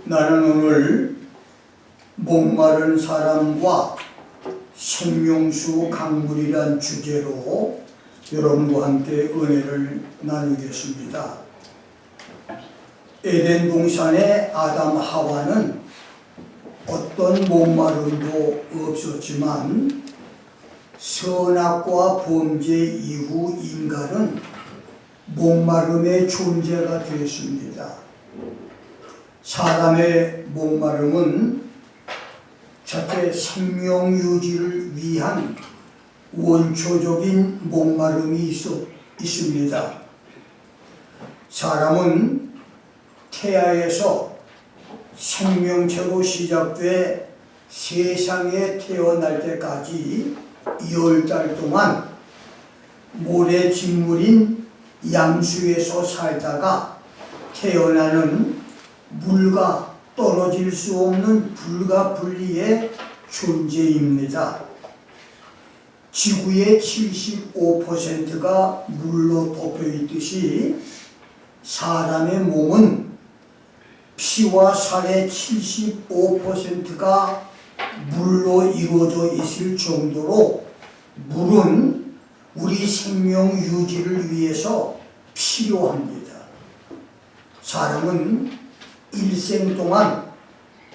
나는 오늘 목마른 사람과 생명수 강물이란 주제로 여러분과 함께 은혜를 나누겠습니다. 에덴 동산의 아담 하와는 어떤 목마름도 없었지만 선악과 범죄 이후 인간은 목마름의 존재가 되었습니다. 사람의 목마름은 첫째 생명 유지를 위한 원초적인 목마름이 있습니다. 사람은 태아에서 생명체로 시작돼 세상에 태어날 때까지 10달 동안 모래짐물인 양수에서 살다가 태어나는 물과 떨어질 수 없는 불가분리의 존재입니다. 지구의 75%가 물로 덮여 있듯이 사람의 몸은 피와 살의 75%가 물로 이루어져 있을 정도로 물은 우리 생명 유지를 위해서 필요합니다. 사람은 일생 동안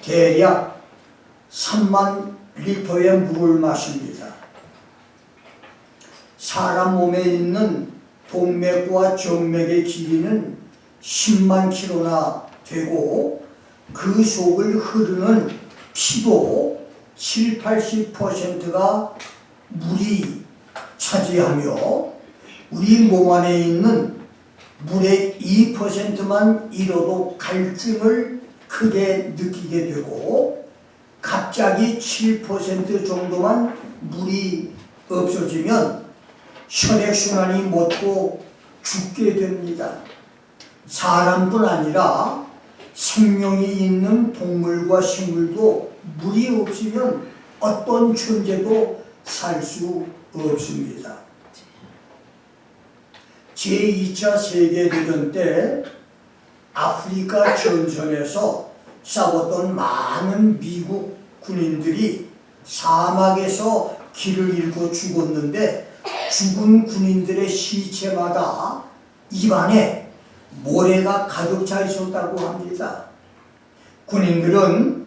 대략 3만 리터의 물을 마십니다. 사람 몸에 있는 동맥과 정맥의 길이는 10만 킬로나 되고 그 속을 흐르는 피도 70~80%가 물이 차지하며 우리 몸 안에 있는 물의 2%만 잃어도 갈증을 크게 느끼게 되고 갑자기 7% 정도만 물이 없어지면 혈액순환이 멎고 죽게 됩니다. 사람뿐 아니라 생명이 있는 동물과 식물도 물이 없으면 어떤 존재도 살 수 없습니다. 제2차 세계대전 때 아프리카 전선에서 싸웠던 많은 미국 군인들이 사막에서 길을 잃고 죽었는데 죽은 군인들의 시체마다 입안에 모래가 가득 차 있었다고 합니다. 군인들은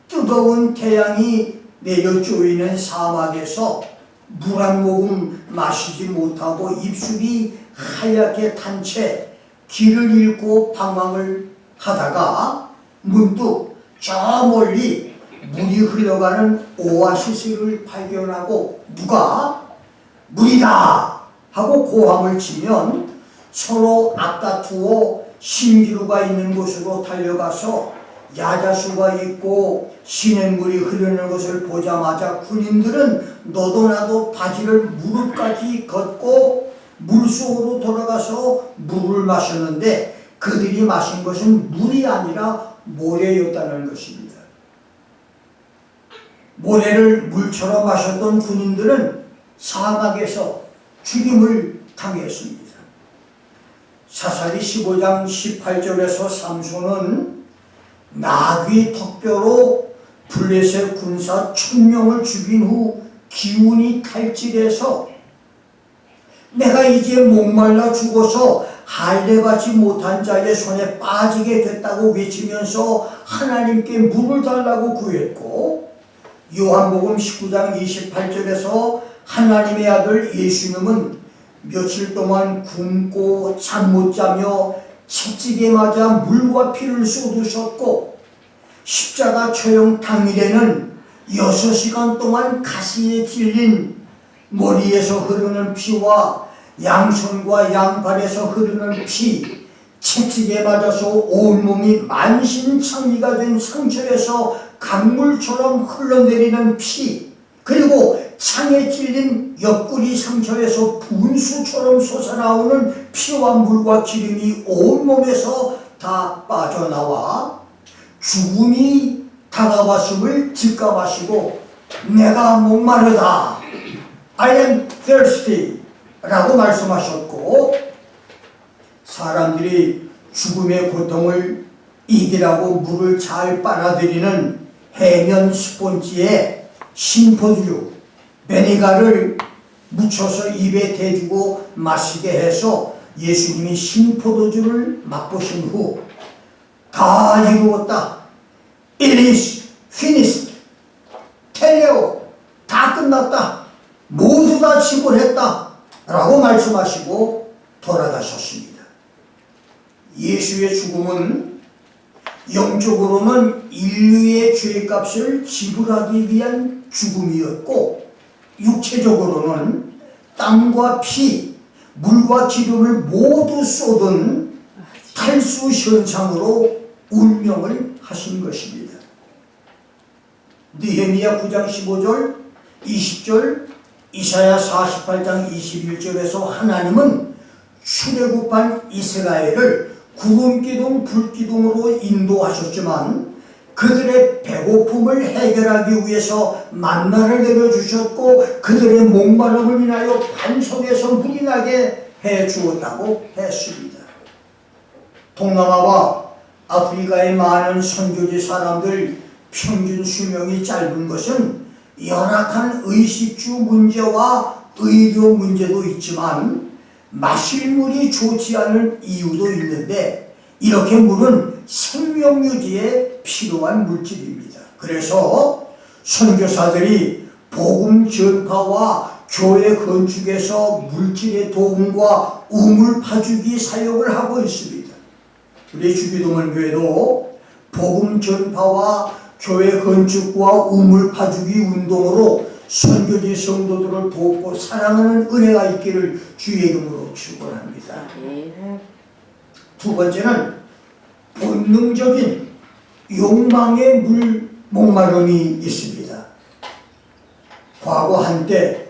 뜨거운 태양이 내려 쪼이는 사막에서 물 한 모금 마시지 못하고 입술이 하얗게 탄 채 길을 잃고 방황을 하다가 문득 저 멀리 물이 흘러가는 오아시스를 발견하고 누가 물이다 하고 고함을 치면 서로 앞다투어 신기루가 있는 곳으로 달려가서 야자수가 있고 시냇물이 흐르는 것을 보자마자 군인들은 너도 나도 바지를 무릎까지 걷고 물속으로 돌아가서 물을 마셨는데 그들이 마신 것은 물이 아니라 모래였다는 것입니다. 모래를 물처럼 마셨던 군인들은 사막에서 죽임을 당했습니다. 사사기 15장 18절에서 삼손은 나귀 턱뼈로 블레셋 군사 1000명을 죽인 후 기운이 탈진해서 내가 이제 목말라 죽어서 할례받지 못한 자의 손에 빠지게 됐다고 외치면서 하나님께 물을 달라고 구했고, 요한복음 19장 28절에서 하나님의 아들 예수님은 며칠 동안 굶고 잠 못 자며 채찍에 맞아 물과 피를 쏟으셨고 십자가 처형 당일에는 6시간 동안 가시에 찔린 머리에서 흐르는 피와 양손과 양발에서 흐르는 피, 채찍에 맞아서 온몸이 만신창이가 된 상처에서 강물처럼 흘러내리는 피, 그리고 창에 찔린 옆구리 상처에서 분수처럼 솟아나오는 피와 물과 기름이 온몸에서 다 빠져나와 죽음이 다가왔음을 직감하시고 내가 목마르다, I am thirsty 라고 말씀하셨고 사람들이 죽음의 고통을 이기라고 물을 잘 빨아들이는 해면 스폰지에 신포도주, 베니가를 묻혀서 입에 대주고 마시게 해서 예수님이 신포도주를 맛보신 후 다 이루었다. It is finished. 텔레오. 다 끝났다. 모두 다 지불했다. 라고 말씀하시고 돌아가셨습니다. 예수의 죽음은 영적으로는 인류의 죄값을 지불하기 위한 죽음이었고, 육체적으로는 땀과 피, 물과 기름을 모두 쏟은 탈수 현상으로 운명을 하신 것입니다. 느헤미야 9장 15절, 20절, 이사야 48장 21절에서 하나님은 출애굽한 이스라엘을 구름기둥 불기둥으로 인도하셨지만 그들의 배고픔을 해결하기 위해서 만나를 내려주셨고 그들의 목마름을 인하여 반석에서 물이 나게 해주었다고 했습니다. 동남아와 아프리카의 많은 선교지 사람들 평균 수명이 짧은 것은 열악한 의식주 문제와 의료 문제도 있지만 마실 물이 좋지 않은 이유도 있는데, 이렇게 물은 생명 유지에 필요한 물질입니다. 그래서 선교사들이 복음 전파와 교회 건축에서 물질의 도움과 우물 파주기 사역을 하고 있습니다. 우리 주기도문교회도 복음 전파와 교회 건축과 우물 파주기 운동으로 선교지 성도들을 돕고 사랑하는 은혜가 있기를 주의 이름으로 축원합니다. 두 번째는 본능적인 욕망의 목마름이 있습니다. 과거 한때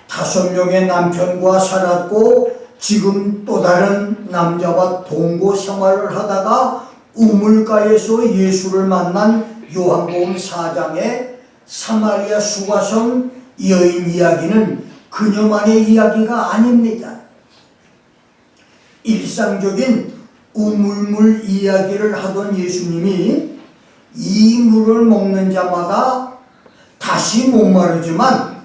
5명의 남편과 살았고 지금 또 다른 남자와 동거 생활을 하다가 우물가에서 예수를 만난 요한복음 4장의 사마리아 수가성 여인 이야기는 그녀만의 이야기가 아닙니다. 일상적인 우물물 이야기를 하던 예수님이 이 물을 먹는 자마다 다시 목마르지만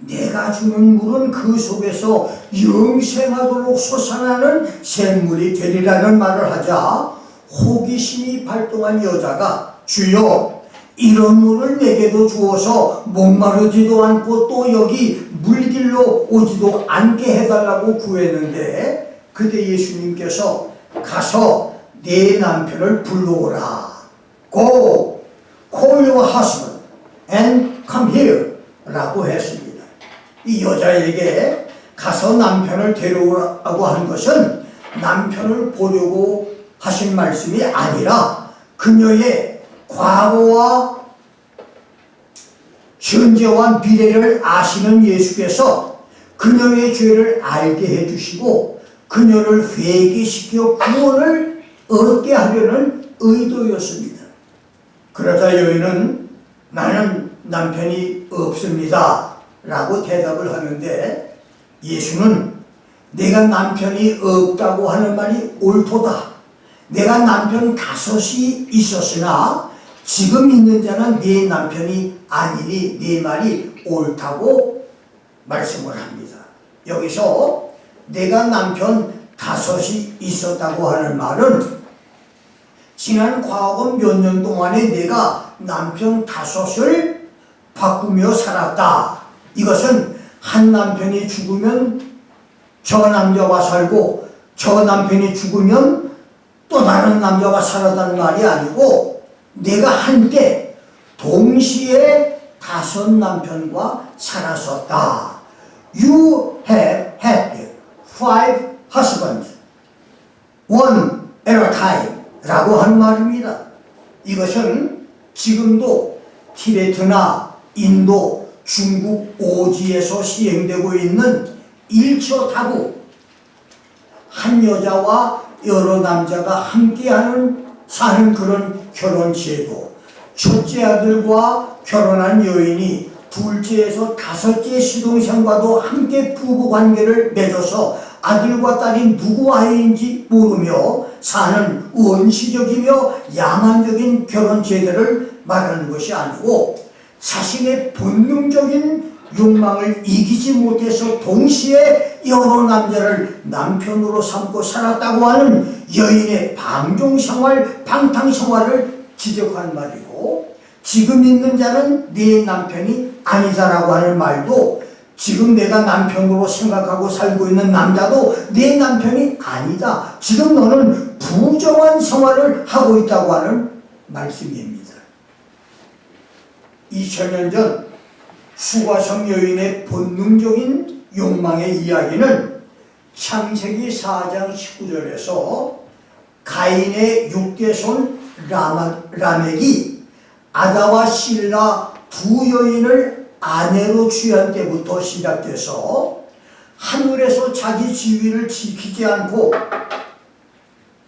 내가 주는 물은 그 속에서 영생하도록 솟아나는 샘물이 되리라는 말을 하자 호기심이 발동한 여자가 주여 이런 물을 내게도 주어서 목마르지도 않고 또 여기 물길로 오지도 않게 해달라고 구했는데, 그때 예수님께서 가서 네 남편을 불러오라. Go, call your husband and come here 라고 했습니다. 이 여자에게 가서 남편을 데려오라고 한 것은 남편을 보려고 하신 말씀이 아니라 그녀의 과거와 현재와 미래를 아시는 예수께서 그녀의 죄를 알게 해주시고 그녀를 회개시켜 구원을 얻게 하려는 의도였습니다. 그러자 여인은 나는 남편이 없습니다 라고 대답을 하는데, 예수는 내가 남편이 없다고 하는 말이 옳도다. 내가 남편 5이 있었으나 지금 있는 자는 네 남편이 아니니 네 말이 옳다고 말씀을 합니다. 여기서 내가 남편 5이 있었다고 하는 말은 지난 과거 몇 년 동안에 내가 남편 5을 바꾸며 살았다. 이것은 한 남편이 죽으면 저 남자와 살고 저 남편이 죽으면 또 다른 남자가 살았다는 말이 아니고 내가 한때 동시에 5 남편과 살았었다. You have had 5 husbands, one at a time 라고 한 말입니다. 이것은 지금도 티베트나 인도, 중국 오지에서 시행되고 있는 일처타부, 한 여자와 여러 남자가 함께하는 사는 그런 결혼 제도, 첫째 아들과 결혼한 여인이 둘째에서 5째 시동생과도 함께 부부관계를 맺어서 아들과 딸이 누구 아이인지 모르며 사는 원시적이며 야만적인 결혼 제도를 말하는 것이 아니고 자신의 본능적인 욕망을 이기지 못해서 동시에 여러 남자를 남편으로 삼고 살았다고 하는 여인의 방종생활, 방탕생활을 지적한 말이고, 지금 있는 자는 네 남편이 아니다라고 하는 말도 지금 내가 남편으로 생각하고 살고 있는 남자도 네 남편이 아니다. 지금 너는 부정한 생활을 하고 있다고 하는 말씀입니다. 2000년 전 수가성 여인의 본능적인 욕망의 이야기는 창세기 4장 19절에서 가인의 6대손 라멕이 아다와 실라 두 여인을 아내로 취한 때부터 시작돼서 하늘에서 자기 지위를 지키지 않고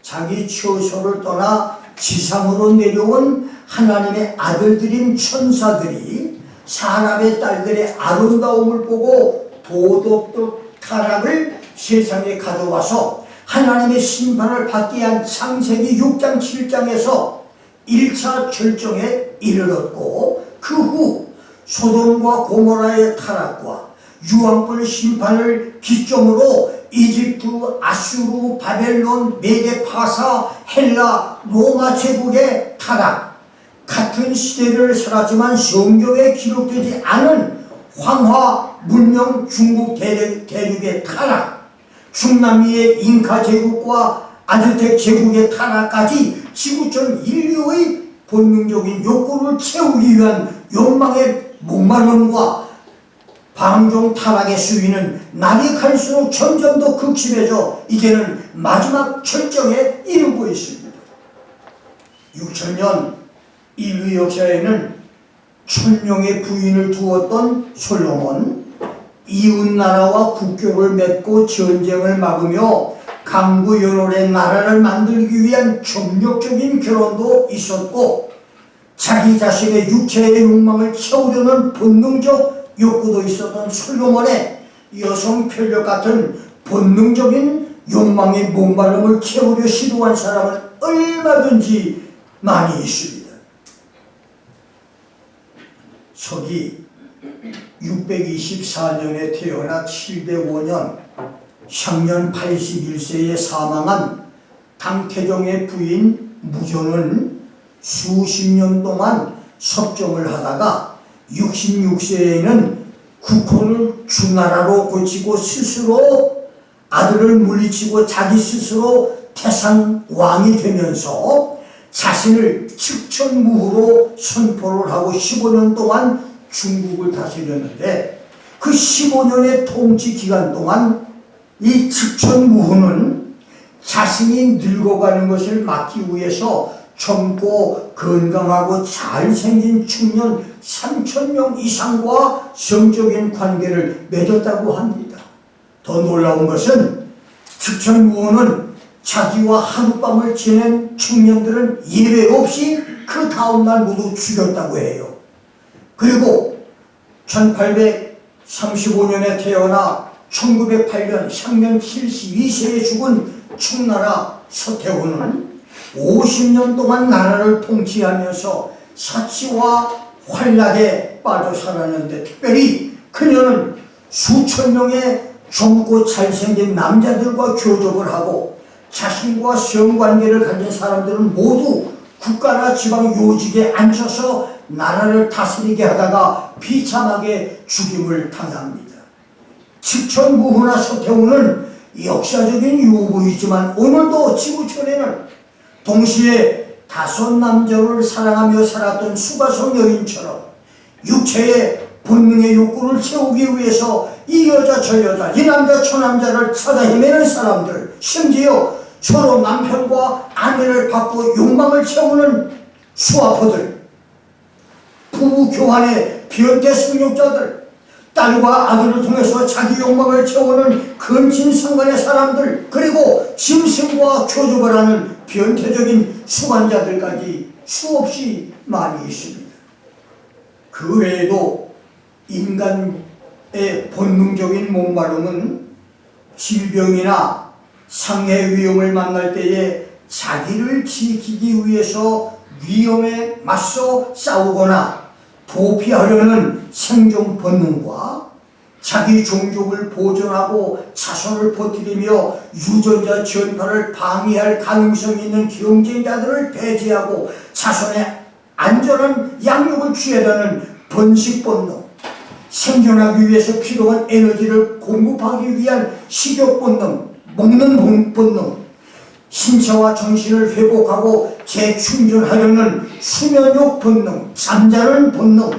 자기 처소를 떠나 지상으로 내려온 하나님의 아들들인 천사들이 사람의 딸들의 아름다움을 보고 도덕적 타락을 세상에 가져와서 하나님의 심판을 받게 한 창세기 6장 7장에서 1차 절정에 이르렀고, 그 후 소돔과 고모라의 타락과 유황불 심판을 기점으로 이집트, 아수르, 바벨론, 메데, 파사, 헬라, 로마 제국의 타락, 같은 시대를 살았지만 성경에 기록되지 않은 황화 문명 중국 대륙의 타락, 중남미의 잉카 제국과 아즈텍 제국의 타락까지 지구촌 인류의 본능적인 욕구를 채우기 위한 욕망의 목마름과 방종 타락의 수위는 날이 갈수록 점점 더 극심해져 이제는 마지막 절정에 이르고 있습니다. 6000년 인류 역사에는 1000명의 부인을 두었던 솔로몬, 이웃나라와 국교를 맺고 전쟁을 막으며 강구연월의 나라를 만들기 위한 정력적인 결혼도 있었고, 자기 자신의 육체의 욕망을 채우려는 본능적 욕구도 있었던 솔로몬의 여성 편력 같은 본능적인 욕망의 목마름을 채우려 시도한 사람은 얼마든지 많이 있습니다. 서기 624년에 태어나 705년 향년 81세에 사망한 당태종의 부인 무조는 수십 년 동안 섭정을 하다가 66세에는 국호를 주나라로 고치고 스스로 아들을 물리치고 자기 스스로 태산 왕이 되면서 자신을 측천무후로 선포를 하고 15년 동안 중국을 다스렸는데, 그 15년의 통치 기간 동안 이 측천무후는 자신이 늙어가는 것을 막기 위해서 젊고 건강하고 잘생긴 청년 3000명 이상과 성적인 관계를 맺었다고 합니다. 더 놀라운 것은 측천무후는 자기와 하룻밤을 지낸 청년들은 예외 없이 그 다음날 모두 죽였다고 해요. 그리고 1835년에 태어나 1908년 향년 72세에 죽은 청나라 서태후는 50년 동안 나라를 통치하면서 사치와 환락에 빠져 살았는데, 특별히 그녀는 수천 명의 젊고 잘생긴 남자들과 교접을 하고 자신과 성관계를 가진 사람들은 모두 국가나 지방 요직에 앉혀서 나라를 다스리게 하다가 비참하게 죽임을 당합니다. 측천무후나 서태후는 역사적인 유부이지만 오늘도 지구촌에는 동시에 5 남자를 사랑하며 살았던 수가성 여인처럼 육체의 본능의 욕구를 채우기 위해서 이 여자 저 여자, 이 남자 저 남자를 찾아 헤매는 사람들, 심지어 서로 남편과 아내를 받고 욕망을 채우는 수아포들, 부부 교환의 변태 성욕자들, 딸과 아들을 통해서 자기 욕망을 채우는 근친상간의 사람들, 그리고 짐승과 교접을 하는 변태적인 수반자들까지 수없이 많이 있습니다. 그 외에도 인간의 본능적인 목마름은 질병이나 상해 위험을 만날 때에 자기를 지키기 위해서 위험에 맞서 싸우거나 도피하려는 생존 본능과 자기 종족을 보존하고 자손을 버티리며 유전자 전파를 방해할 가능성이 있는 경쟁자들을 배제하고 자손의 안전한 양육을 취하려는 번식 본능, 생존하기 위해서 필요한 에너지를 공급하기 위한 식욕 본능, 먹는 본능, 신체와 정신을 회복하고 재충전하려는 수면욕 본능, 잠자는 본능,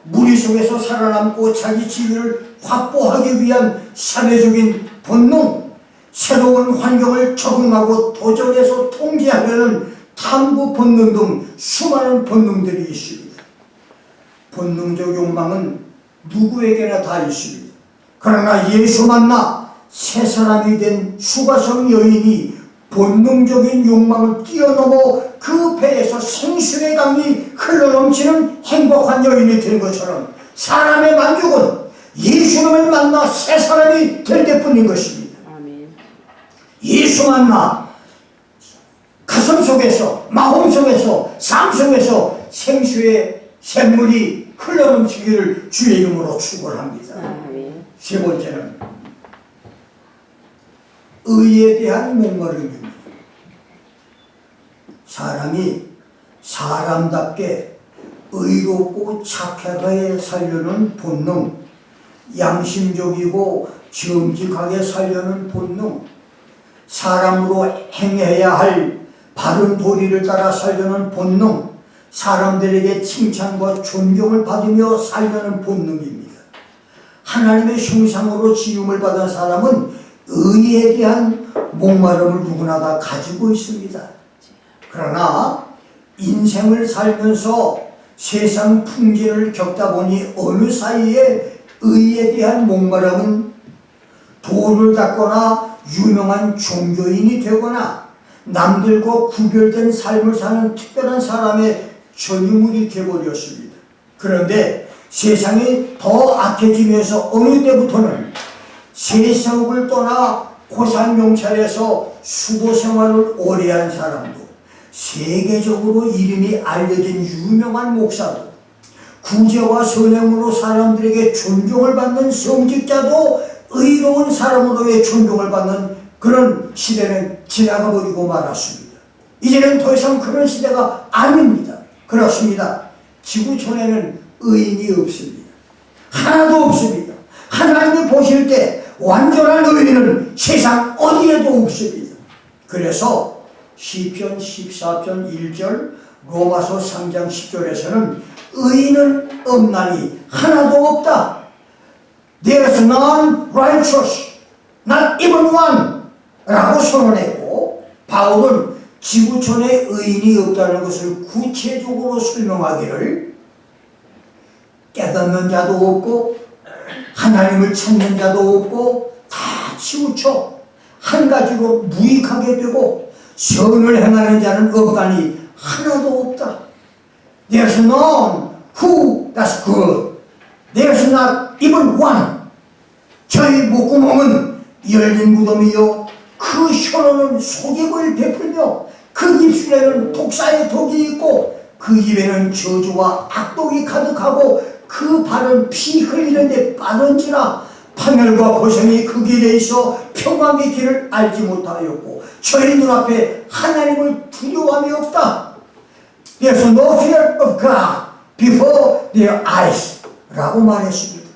무리 속에서 살아남고 자기 지위를 확보하기 위한 사회적인 본능, 새로운 환경을 적응하고 도전해서 통제하려는 탐구 본능 등 수많은 본능들이 있습니다. 본능적 욕망은 누구에게나 다 있습니다. 그러나 예수 만나 새 사람이 된 수가성 여인이 본능적인 욕망을 뛰어넘어 그 배에서 생수의 강이 흘러넘치는 행복한 여인이 된 것처럼 사람의 만족은 예수님을 만나 새 사람이 될 때뿐인 것입니다. 아멘. 예수 만나 가슴 속에서, 마음 속에서, 삶 속에서 생수의 샘물이 흘러넘치기를 주의 이름으로 축원합니다. 아멘. 세 번째는 의에 대한 목마름입니다. 사람이 사람답게 의롭고 착하게 살려는 본능, 양심적이고 정직하게 살려는 본능, 사람으로 행해야 할 바른 도리를 따라 살려는 본능, 사람들에게 칭찬과 존경을 받으며 살려는 본능입니다. 하나님의 형상으로 지음을 받은 사람은 의에 대한 목마름을 누구나 다 가지고 있습니다. 그러나 인생을 살면서 세상 풍진을 겪다 보니 어느 사이에 의에 대한 목마름은 도를 닦거나 유명한 종교인이 되거나 남들과 구별된 삶을 사는 특별한 사람의 전유물이 되어버렸습니다. 그런데 세상이 더 악해지면서 어느 때부터는 세상을 떠나 고산명찰에서 수도 생활을 오래 한 사람도, 세계적으로 이름이 알려진 유명한 목사도, 구제와 선행으로 사람들에게 존경을 받는 성직자도 의로운 사람으로의 존경을 받는 그런 시대는 지나가 버리고 말았습니다. 이제는 더 이상 그런 시대가 아닙니다. 그렇습니다. 지구촌에는 의인이 없습니다. 하나도 없습니다. 하나님이 보실 때 완전한 의인은 세상 어디에도 없습니다. 그래서 시편 14편 1절, 로마서 3장 10절에서는 의인은 없나니 하나도 없다. There's none righteous, not even one 라고 선언했고, 바울은 지구촌에 의인이 없다는 것을 구체적으로 설명하기를 깨닫는 자도 없고 하나님을 찾는 자도 없고 다 치우쳐 한 가지로 무익하게 되고 선을 행하는 자는 없다니 하나도 없다. There's none who does good. There's not even one. 저희 목구멍은 열린 무덤이요 그 혀로는 속임을 베풀며 그 입술에는 독사의 독이 있고 그 입에는 저주와 악독이 가득하고 그 발은 피 흘리는데 빠른지라 파멸과 고생이 그 길에 있어 평강의 길을 알지 못하였고 저희 눈앞에 하나님을 두려움이 없다. There's no fear of God before their eyes 라고 말했습니다.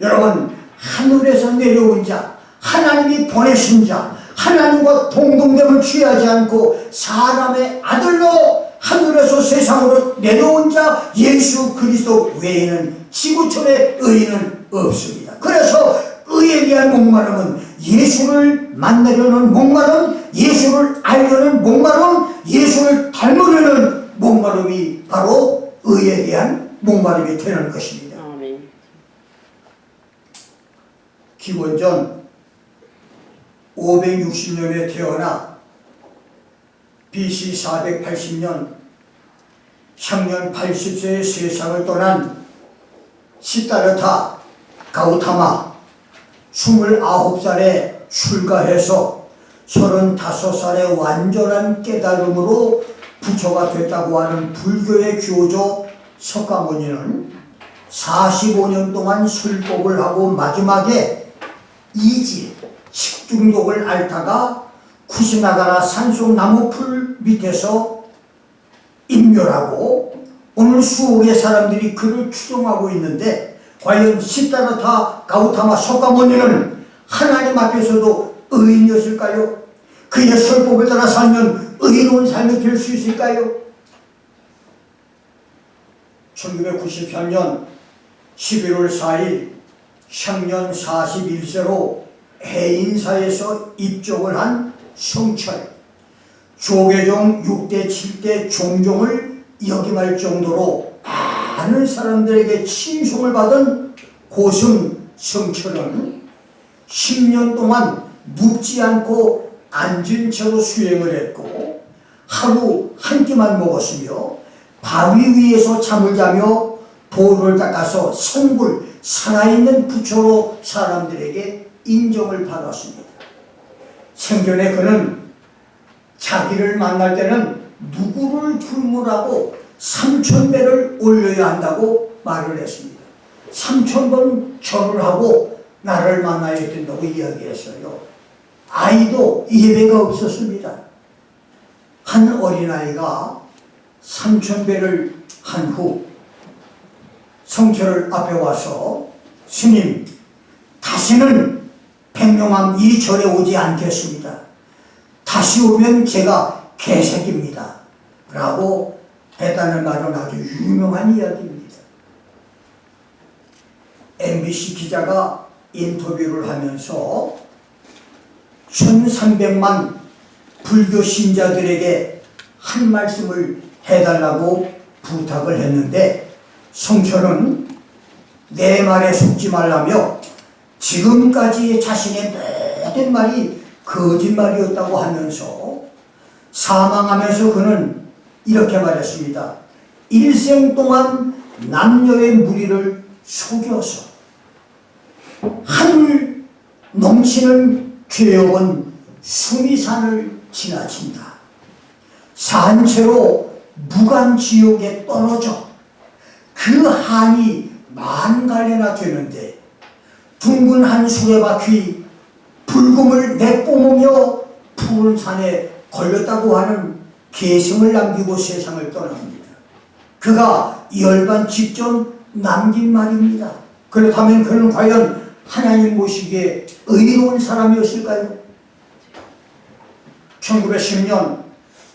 여러분, 하늘에서 내려온 자, 하나님이 보내신 자, 하나님과 동등됨을 취하지 않고 사람의 아들로 하늘에서 세상으로 내려온 자 예수 그리스도 외에는 지구촌에 의인은 없습니다. 그래서 의에 대한 목마름은 예수를 만나려는 목마름, 예수를 알려는 목마름, 예수를 닮으려는 목마름이 바로 의에 대한 목마름이 되는 것입니다. 아멘. 기원전 560년에 태어나 BC 480년 향년 80세의 세상을 떠난 시다르타 가우타마 29살에 출가해서 35살의 완전한 깨달음으로 부처가 됐다고 하는 불교의 교조 석가모니는 45년 동안 술법을 하고 마지막에 이질, 식중독을 앓다가 쿠시나가라 산속 나무풀 밑에서 인멸하고 오늘 수억의 사람들이 그를 추종하고 있는데 과연 시다르타 가우타마 석가모니는 하나님 앞에서도 의인이었을까요? 그의 설법을 따라 살면 의로운 삶이 될 수 있을까요? 1993년 11월 4일 향년 41세로 해인사에서 입종을 한 성철, 조계종 6대 7대 종종을 역임할 정도로 많은 사람들에게 칭송을 받은 고승 성철은 10년 동안 눕지 않고 앉은 채로 수행을 했고 하루 한 끼만 먹었으며 바위 위에서 잠을 자며 돌을 닦아서 성불 살아있는 부처로 사람들에게 인정을 받았습니다. 생전에 그는 자기를 만날 때는 누구를 불문하고 3000배를 올려야 한다고 말을 했습니다. 3000번 절을 하고 나를 만나야 된다고 이야기했어요. 아이도 예배가 없었습니다. 한 어린아이가 3000배를 한 후 성철 앞에 와서 스님, 다시는 백룡암 이 절에 오지 않겠습니다. 다시 오면 제가 개새끼입니다. 라고 했다는 말은 아주 유명한 이야기입니다. MBC 기자가 인터뷰를 하면서 1300만 불교 신자들에게 한 말씀을 해달라고 부탁을 했는데 성철은 내 말에 속지 말라며 지금까지 자신의 모든 말이 거짓말이었다고 하면서 사망하면서 그는 이렇게 말했습니다. 일생 동안 남녀의 무리를 속여서 하늘 넘치는 죄업은 수미산을 지나친다. 산채로 무간지옥에 떨어져 그 한이 만갈래나 되는데 둥근 한 수레바퀴 불금을 내뿜으며 푸른 산에 걸렸다고 하는 계승을 남기고 세상을 떠납니다. 그가 열반 직전 남긴 말입니다. 그렇다면 그는 과연 하나님 보시기에 의로운 사람이었을까요? 1910년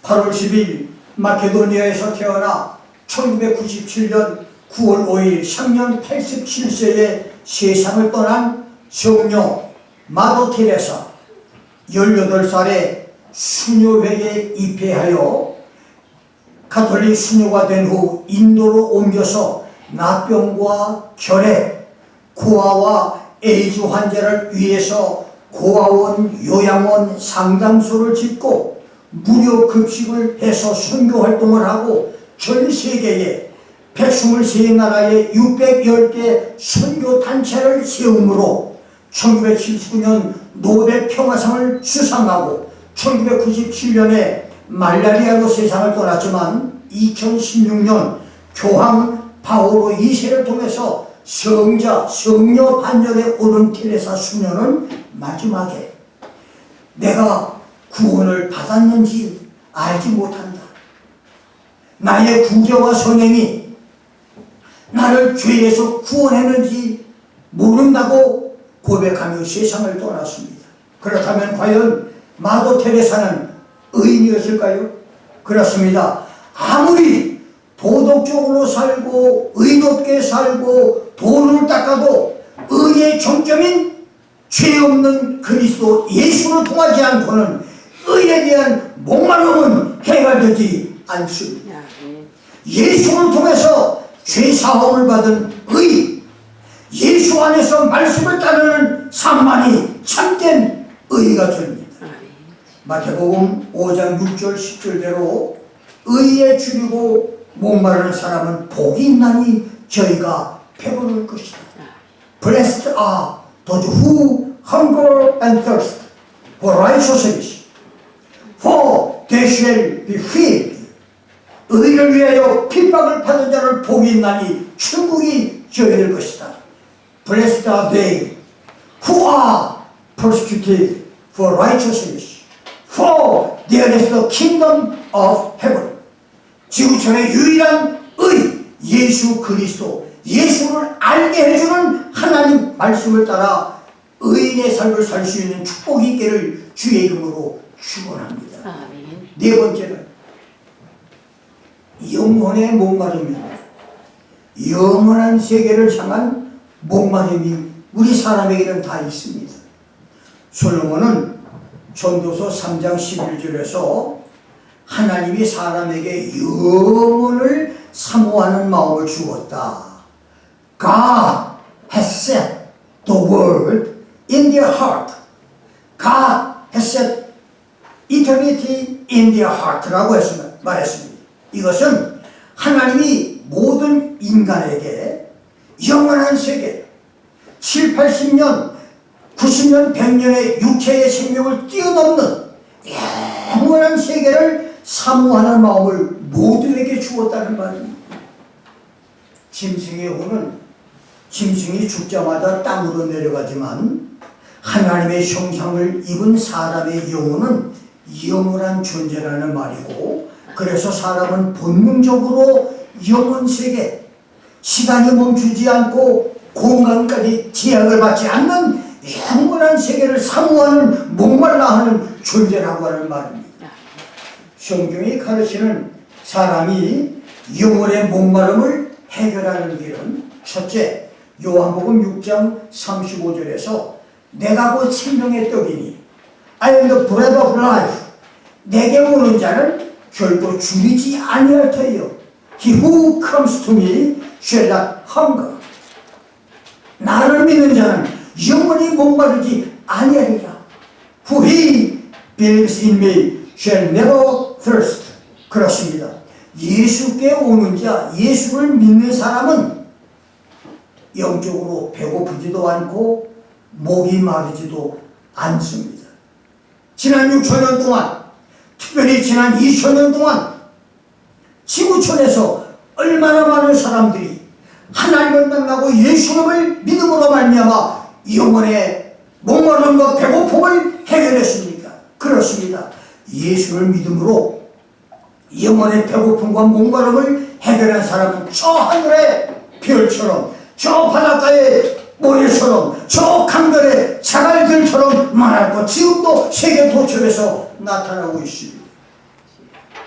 8월 10일 마케도니아에서 태어나 1997년 9월 5일 향년 87세에 세상을 떠난 성녀 마더 테레사 18살에 수녀회에 입회하여 가톨릭 수녀가 된 후 인도로 옮겨서 나병과 결핵, 고아와 에이즈 환자를 위해서 고아원, 요양원, 상담소를 짓고 무료 급식을 해서 선교 활동을 하고 전 세계에 123나라에 610개 선교 단체를 세우므로 1979년 노벨 평화상을 수상하고 1997년에 말라리아로 세상을 떠났지만 2016년 교황 바오로 2세를 통해서 성자, 성녀 반열에 오른 테레사 수녀는 마지막에 내가 구원을 받았는지 알지 못한다. 나의 구제와 선행이 나를 죄에서 구원했는지 모른다고 고백하며 세상을 떠났습니다. 그렇다면 과연 마더 테레사는 의인이었을까요? 그렇습니다. 아무리 도덕적으로 살고 의롭게 살고 돈을 닦아도 의의 정점인 죄 없는 그리스도 예수를 통하지 않고는 의에 대한 목마름은 해결되지 않습니다. 예수를 통해서 죄 사함을 받은 의, 예수 안에서 말씀을 따르는 삶만이 참된 의가 됩니다. 마태복음 5장 6절 10절대로 의에 줄이고 목마르는 사람은 복이 있나니 저희가 배부를 것이다. Blessed are those who hunger and thirst for righteousness, for they shall be filled. 의를 위하여 핍박을 받은 자를 복이 있나니 천국이 저희될 것이다. Blessed are they who are persecuted for righteousness, for there is the kingdom of heaven. 지구촌의 유일한 의, 예수 그리스도, 예수를 알게 해주는 하나님 말씀을 따라 의인의 삶을 살 수 있는 축복이 있기를 주의 이름으로 축원합니다. 네 번째는 영혼의 목마름입니다. 영원한 세계를 향한 목마름이 우리 사람에게는 다 있습니다. 솔로몬은 전도서 3장 11절에서 하나님이 사람에게 영혼을 사모하는 마음을 주었다. God has set the word in their heart. God has set eternity in their heart라고 말했습니다. 이것은 하나님이 모든 인간에게 영원한 세계, 7, 80년, 90년, 100년의 육체의 생명을 뛰어넘는 영원한 세계를 사모하는 마음을 모두에게 주었다는 말입니다. 짐승의 혼은 짐승이 죽자마자 땅으로 내려가지만 하나님의 형상을 입은 사람의 영혼은 영원한 존재라는 말이고, 그래서 사람은 본능적으로 영혼세계, 시간이 멈추지 않고 공간까지 제약을 받지 않는 영원한 세계를 사모하는, 목말라하는 존재라고 하는 말입니다. 성경이 가르치는 사람이 영혼의 목마름을 해결하는 길은, 첫째, 요한복음 6장 35절에서 내가 곧 생명의 떡이니 I am the bread of life. 내게 오는 자는 결코 줄이지 아니할 터이요. He who comes to me shall not hunger. 나를 믿는 자는 영원히 목마르지 아니하리라. Who he believes in me shall never thirst. 그렇습니다. 예수께 오는 자, 예수를 믿는 사람은 영적으로 배고프지도 않고 목이 마르지도 않습니다. 지난 6천년 동안, 특별히 지난 2000년 동안 지구촌에서 얼마나 많은 사람들이 하나님을 만나고 예수님을 믿음으로 말미암아 영혼의 목마름과 배고픔을 해결했습니까? 그렇습니다. 예수를 믿음으로 영혼의 배고픔과 목마름을 해결한 사람은 저 하늘의 별처럼, 저 바닷가의 모래처럼, 저 강변의 자갈들처럼 많았고 지금도 세계 도처에서 나타나고 있습니다.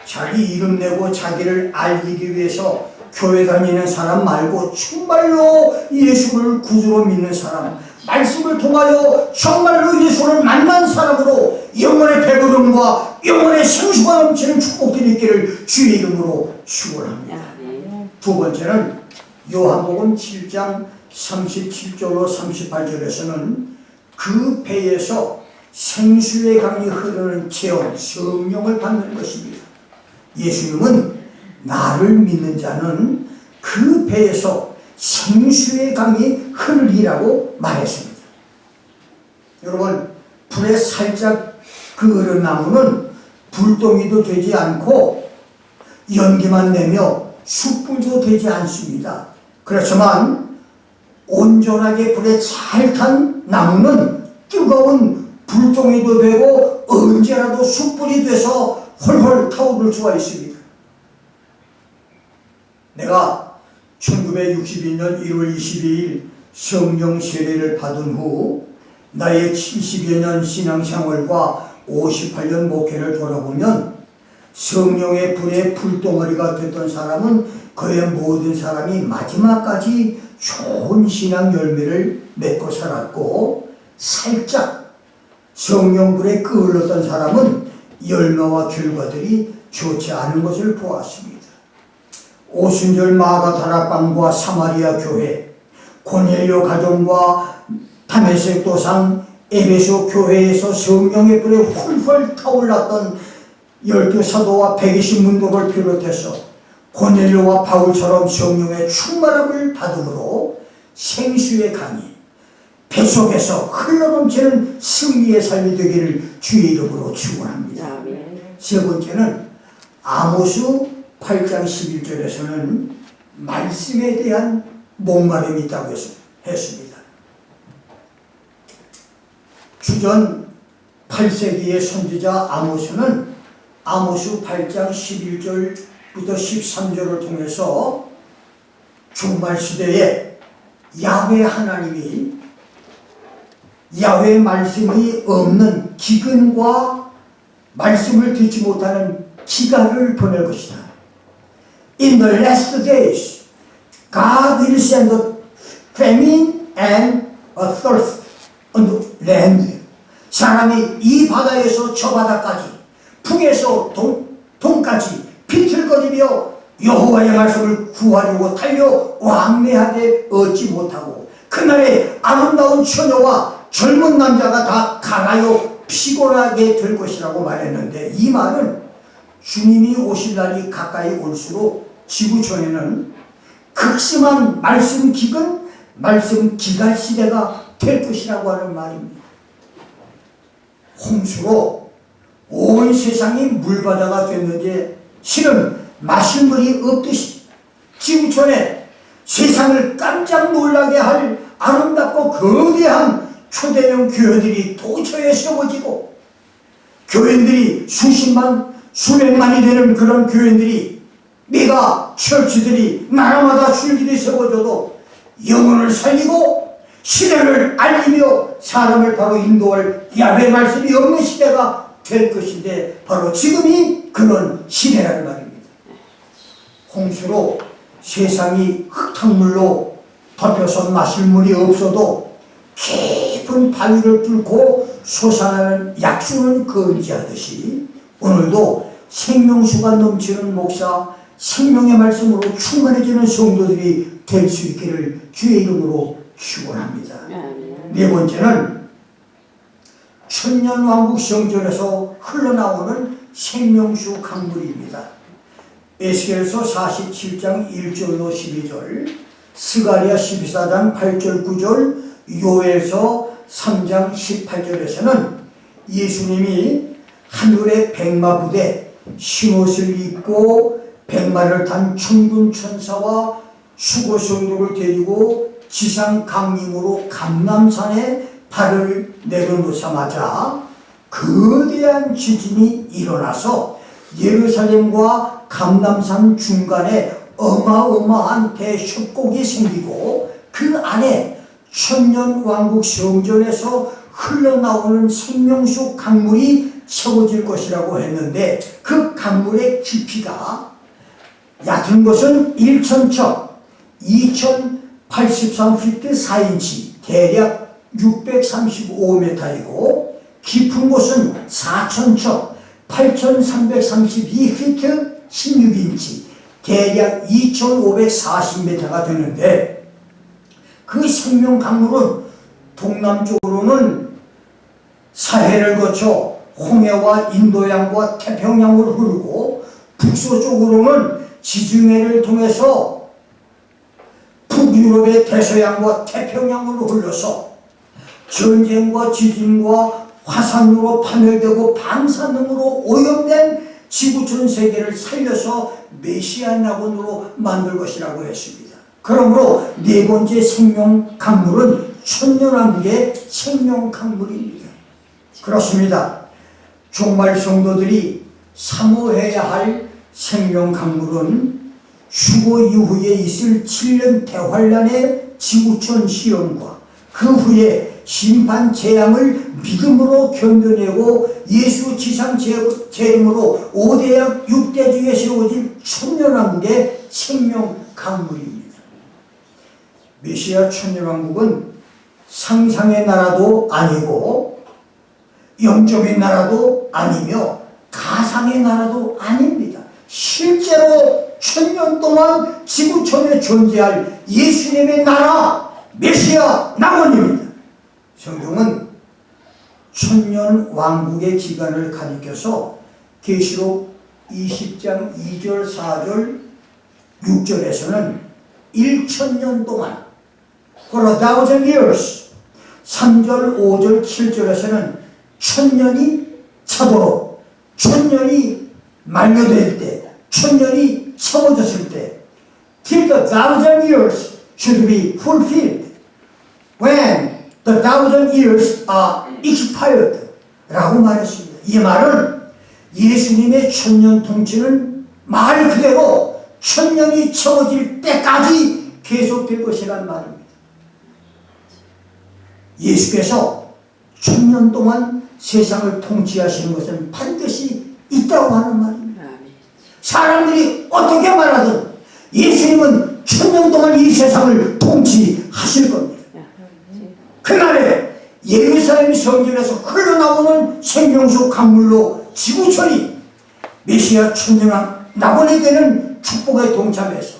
자기 이름 내고 자기를 알리기 위해서 교회 다니는 사람 말고 정말로 예수를 구주로 믿는 사람, 말씀을 통하여 정말로 예수를 만난 사람으로 영혼의 배부름과 영혼의 생수가 넘치는 축복들이 있기를 주의 이름으로 축원합니다. 두 번째는 요한복음 7장 37절로 38절에서는 그 배에서 생수의 강이 흐르는 체험, 성령을 받는 것입니다. 예수님은 나를 믿는 자는 그 배에서 생수의 강이 흐르리라고 말했습니다. 여러분, 불에 살짝 그을은 나무는 불덩이도 되지 않고 연기만 내며 숯불도 되지 않습니다. 그렇지만 온전하게 불에 잘 탄 나무는 뜨거운 불덩이도 되고 언제라도 숯불이 돼서 헐헐 타오를 수가 있습니다. 내가 1962년 1월 22일 성령 세례를 받은 후 나의 70여 년 신앙생활과 58년 목회를 돌아보면 성령의 불에 불덩어리가 됐던 사람은 거의 모든 사람이 마지막까지 좋은 신앙 열매를 맺고 살았고, 살짝 성령불에 끄을렀던 사람은 열매와 결과들이 좋지 않은 것을 보았습니다. 오순절 마가 다락방과 사마리아 교회, 고넬료 가정과 다메섹 도상 에베소 교회에서 성령의 불에 훌훌 타올랐던 12 사도와 120 문도를 비롯해서 고넬료와 바울처럼 성령의 충만함을 받음으로 생수의 강이 배 속에서 흘러넘치는 승리의 삶이 되기를 주의 이름으로 축원합니다. 세 번째는 아모스 8장 11절에서는 말씀에 대한 목마름이 있다고 했습니다. 주전 8세기의 선지자 아모스는 아모스 8장 11절부터 13절을 통해서 종말시대에 야훼 하나님이 야훼 말씀이 없는 기근과 말씀을 듣지 못하는 기간을 보낼 것이다. In the last days, God will send a famine and a thirst on the land. 사람이 이 바다에서 저 바다까지, 북에서 동까지 비틀거리며 여호와의 말씀을 구하려고 달려 왕래하되 얻지 못하고 그날에 아름다운 처녀와 젊은 남자가 다 가나요 피곤하게 될 것이라고 말했는데, 이 말은 주님이 오실 날이 가까이 올수록 지구촌에는 극심한 말씀 기근, 말씀 기갈 시대가 될 것이라고 하는 말입니다. 홍수로 온 세상이 물바다가 됐는데 실은 마실 물이 없듯이 지구촌에 세상을 깜짝 놀라게 할 아름답고 거대한 초대형 교회들이 도처에 세워지고, 교회들이 수십만 수백만이 되는 그런 교회들이, 메가 철치들이 나라마다 줄줄이 세워져도 영혼을 살리고 시대를 알리며 사람을 바로 인도할 야훼 말씀이 없는 시대가 될 것인데, 바로 지금이 그런 시대라는 말입니다. 홍수로 세상이 흙탕물로 덮여서 마실 물이 없어도 깊은 바위를 뚫고 솟아나는 약수는 건지하듯이 오늘도 생명수가 넘치는 목사, 생명의 말씀으로 충만해지는 성도들이 될 수 있기를 주의 이름으로 축원합니다. 네 번째는 천년왕국 성전에서 흘러나오는 생명수 강물입니다. 에스겔서 47장 1절로 12절, 스가랴 14장 8절 9절, 요엘서 3장 18절에서는 예수님이 하늘의 백마부대 신옷을 입고 백마를 탄 천군 천사와 수고 성도를 데리고 지상 강림으로 감람산에 발을 내려놓자마자 거대한 지진이 일어나서 예루살렘과 감람산 중간에 어마어마한 대협곡이 생기고 그 안에 천년왕국 성전에서 흘러나오는 생명수 강물이 채워질 것이라고 했는데, 그 강물의 깊이가 얕은 것은 1,000척, 2,083피트 4인치, 대략 635m이고 깊은 곳은 4,000척, 8,332피트 16인치, 대략 2,540m가 되는데, 그 생명 강물은 동남쪽으로는 사해를 거쳐 홍해와 인도양과 태평양으로 흐르고, 북서쪽으로는 지중해를 통해서 북유럽의 대서양과 태평양으로 흘러서 전쟁과 지진과 화산으로 파멸되고 방사능으로 오염된 지구촌 세계를 살려서 메시아 낙원으로 만들 것이라고 했습니다. 그러므로 네 번째 생명 강물은 천년왕국의 생명 강물입니다. 그렇습니다. 종말 성도들이 사모해야 할 생명 강물은 휴거 이후에 있을 7년 대환란의 지구촌 시험과 그 후에 심판 재앙을 믿음으로 견뎌내고 예수 지상 재림으로 5대양 6대주에 세워질 천년왕국의 생명 강물입니다. 메시아 천년왕국은 상상의 나라도 아니고 영적인 나라도 아니며 가상의 나라도 아닙니다. 실제로 천년 동안 지구촌에 존재할 예수님의 나라, 메시아 낙원입니다. 성경은 천년 왕국의 기간을 가리켜서 계시록 20장 2절, 4절, 6절에서는 1000년 동안 for 1000 years, 3절, 5절, 7절에서는 천년이 차도록, 천년이 만료될 때, 천년이 채워졌을 때, till the 1,000 years should be fulfilled. When the 1,000 years are expired. 라고 말했습니다. 이 말은 예수님의 천년 통치는 말 그대로 천년이 채워질 때까지 계속될 것이라는 말입니다. 예수께서 천년 동안 세상을 통치하시는 것은 반드시 있다고 하는 말입니다. 사람들이 어떻게 말하든 예수님은 천년 동안 이 세상을 통치하실 겁니다. 그날에 예루살렘 성전에서 흘러나오는 생명수 강물로 지구촌이 메시아 천년 나원에 되는 축복에 동참해서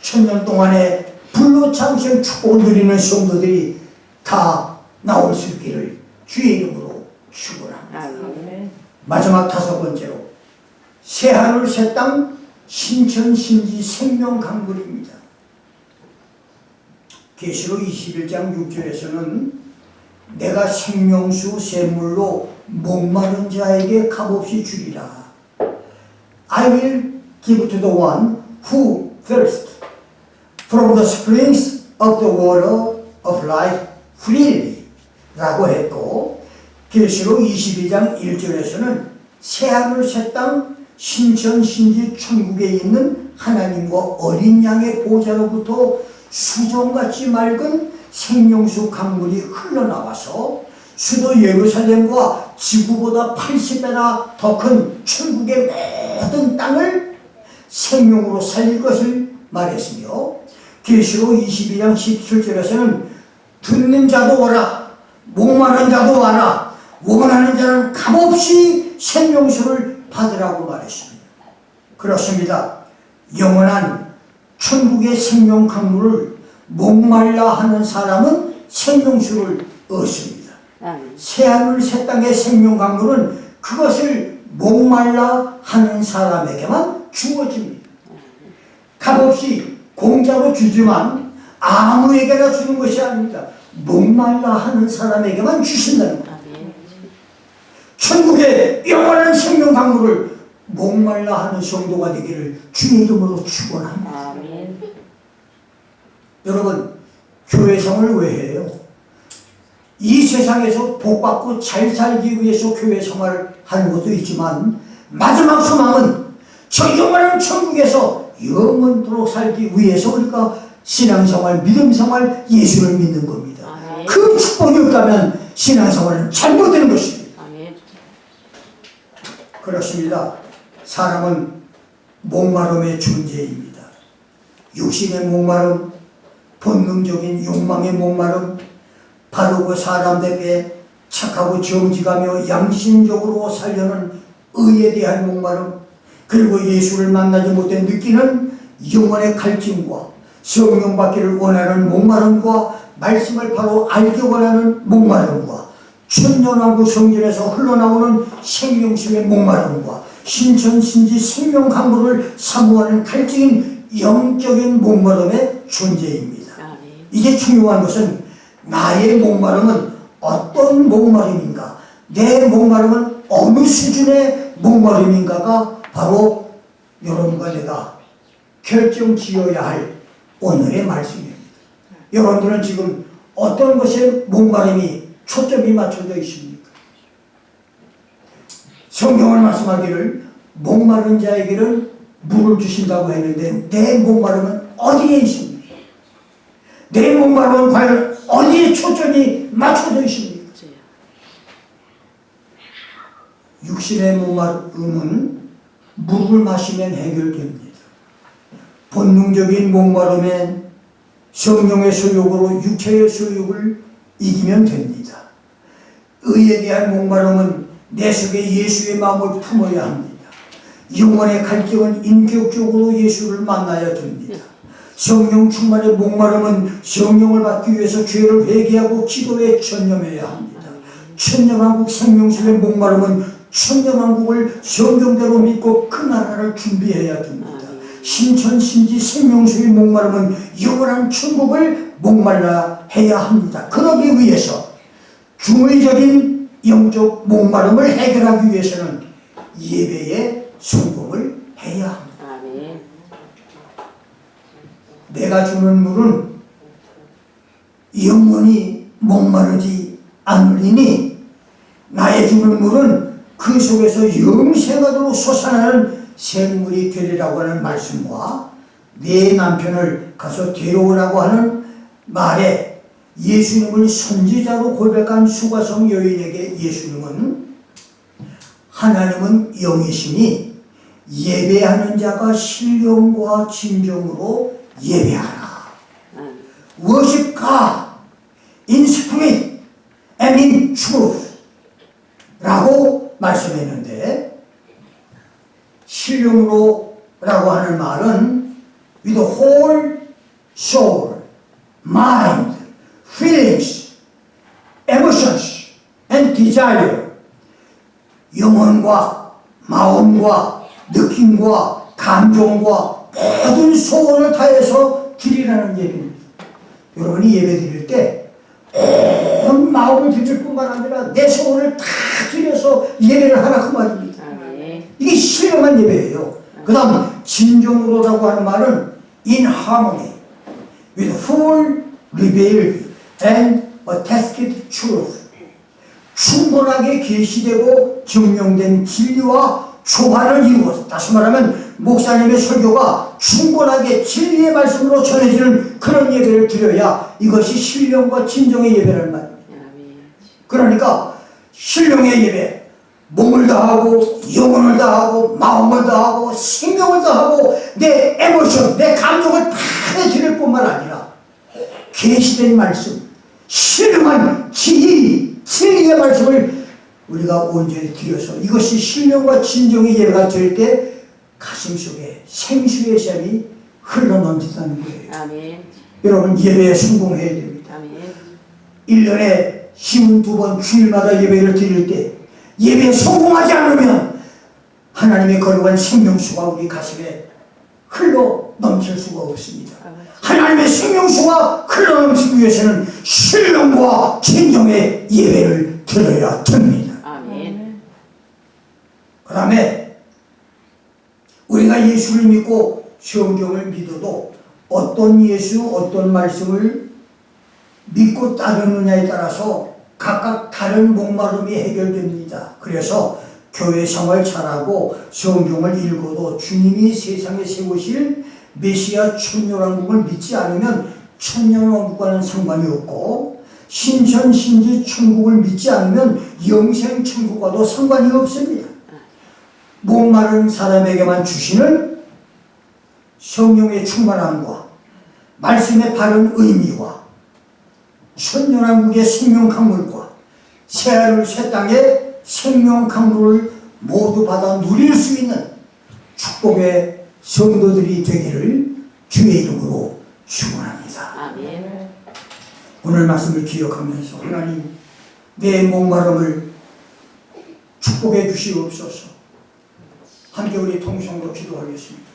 천년 동안의 불로 참신 축복을 누리는 성도들이 다 나올 수 있기를 주의 이름으로 축원합니다. 마지막 5번째로 새하늘 새 땅 신천 신지 생명 강물입니다. 계시록 21장 6절에서는 내가 생명수 샘물로 목마른 자에게 값없이 주리라. I will give to the one who thirsts from the springs of the water of life freely 라고 했고, 계시록 22장 1절에서는 새하늘 새 땅 신천 신지 천국에 있는 하나님과 어린 양의 보좌로부터 수정같이 맑은 생명수 강물이 흘러나와서 수도 예루살렘과 지구보다 80배나 더 큰 천국의 모든 땅을 생명으로 살릴 것을 말했으며, 계시록 22장 17절에서는 듣는 자도 오라, 목마른 자도 와라, 원하는 자는 값없이 생명수를 받으라고 말했습니다. 그렇습니다. 영원한 천국의 생명 강물을 목말라 하는 사람은 생명수를 얻습니다. 새하늘 새 땅의 생명 강물은 그것을 목말라 하는 사람에게만 주어집니다. 값없이 공짜로 주지만 아무에게나 주는 것이 아닙니다. 목말라 하는 사람에게만 주신다는 겁니다. 천국의 영원한 생명 강물을 목말라 하는 성도가 되기를 주의 이름으로 축원합니다. 여러분, 교회생활을 왜 해요? 이 세상에서 복받고 잘 살기 위해서 교회생활을 하는 것도 있지만 마지막 소망은 저 영원한 천국에서 영원토록 살기 위해서 우리가 신앙생활, 믿음생활, 예수를 믿는 겁니다. 그 축복이 없다면 신앙생활은 잘못되는 것입니다. 그렇습니다. 사람은 목마름의 존재입니다. 육신의 목마름, 본능적인 욕망의 목마름, 바로 그 사람들에게 착하고 정직하며 양심적으로 살려는 의에 대한 목마름, 그리고 예수를 만나지 못해 느끼는 영혼의 갈증과 성령 받기를 원하는 목마름과 말씀을 바로 알기 원하는 목마름과 천년왕국 성전에서 흘러나오는 생명수의 목마름과 신천신지 생명 강물을 사모하는 갈증인 영적인 목마름의 존재입니다. 이게 중요한 것은 나의 목마름은 어떤 목마름인가, 내 목마름은 어느 수준의 목마름인가가 바로 여러분과 내가 결정지어야 할 오늘의 말씀입니다. 여러분들은 지금 어떤 것에 목마름이 초점이 맞춰져 있습니까? 성경은 말씀하기를 목마른 자에게는 물을 주신다고 했는데 내 목마름은 어디에 있습니까? 내 목마름은 과연 어디에 초점이 맞춰져 있습니까? 육신의 목마름은 물을 마시면 해결됩니다. 본능적인 목마름엔 성령의 소욕으로 육체의 소욕을 이기면 됩니다. 의에 대한 목마름은 내 속에 예수의 마음을 품어야 합니다. 영혼의 갈증은 인격적으로 예수를 만나야 됩니다. 성령 충만의 목마름은 성령을 받기 위해서 죄를 회개하고 기도에 전념해야 합니다. 천년왕국 생명수의 목마름은 천년왕국을 성경대로 믿고 그 나라를 준비해야 됩니다. 신천신지 생명수의 목마름은 영원한 천국을 목말라 해야 합니다. 그러기 위해서 중의적인 영적 목마름을 해결하기 위해서는 예배에 성공을 해야 합니다. 아멘. 내가 주는 물은 영원히 목마르지 않으리니 나의 주는 물은 그 속에서 영생하도록 솟아나는 샘물이 되리라고 하는 말씀과 내 남편을 가서 데려오라고 하는 말에 예수님을 선지자로 고백한 수가성 여인에게 예수님은 하나님은 영이시니 예배하는 자가 신령과 진정으로 예배하라. Worship God in spirit and in truth 라고 말씀했는데, 신령으로 라고 하는 말은 with the whole soul, mind, feelings, emotions and desire, 영혼과 마음과 느낌과 감정과 모든 소원을 다해서 드리라는 예배입니다. 여러분이 예배 드릴 때 온 마음을 드릴 뿐만 아니라 내 소원을 다 드려서 예배를 하라 그 말입니다. 이게 신령한 예배예요. 그 다음 진정으로라고 하는 말은 in harmony with full revealed and attested truth, 충분하게 계시되고 증명된 진리와 조화를 이루어서, 다시 말하면 목사님의 설교가 충분하게 진리의 말씀으로 전해지는 그런 예배를 드려야 이것이 신령과 진정의 예배라는 말입니다. 그러니까 신령의 예배, 몸을 다하고 영혼을 다하고 마음을 다하고 생명을 다하고 내 에모션, 내 감정을 다 드릴 뿐만 아니라 계시된 말씀, 신령한 진리의 말씀을 우리가 온전히 드려서 이것이 신령과 진정의 예배가 될 때 가슴속에 생수의 샘이 흘러넘친다는 거예요. 아멘. 여러분 예배에 성공해야 됩니다. 아멘. 1년에 52번 주일마다 예배를 드릴 때 예배에 성공하지 않으면 하나님의 거룩한 생명수가 우리 가슴에 흘러 넘칠 수가 없습니다. 하나님의 생명수가 흘러 넘치기 위해서는 신령과 진정의 예배를 드려야 됩니다. 아멘. 그 다음에 우리가 예수를 믿고 성경을 믿어도 어떤 예수, 어떤 말씀을 믿고 따르느냐에 따라서 각각 다른 목마름이 해결됩니다. 그래서 교회 생활 잘하고 성경을 읽어도 주님이 세상에 세우실 메시아 천년왕국을 믿지 않으면 천년왕국과는 상관이 없고, 신천신지 천국을 믿지 않으면 영생 천국과도 상관이 없습니다. 목마른 사람에게만 주시는 성령의 충만함과 말씀의 바른 의미와 천년왕국의 생명 강물과 새하늘 새 땅의 생명 강물을 모두 받아 누릴 수 있는 축복의 성도들이 되기를 주의 이름으로 축원합니다. 아멘. 오늘 말씀을 기억하면서 하나님, 내 목마름을 축복해 주시옵소서. 함께 우리 통성으로 기도하겠습니다.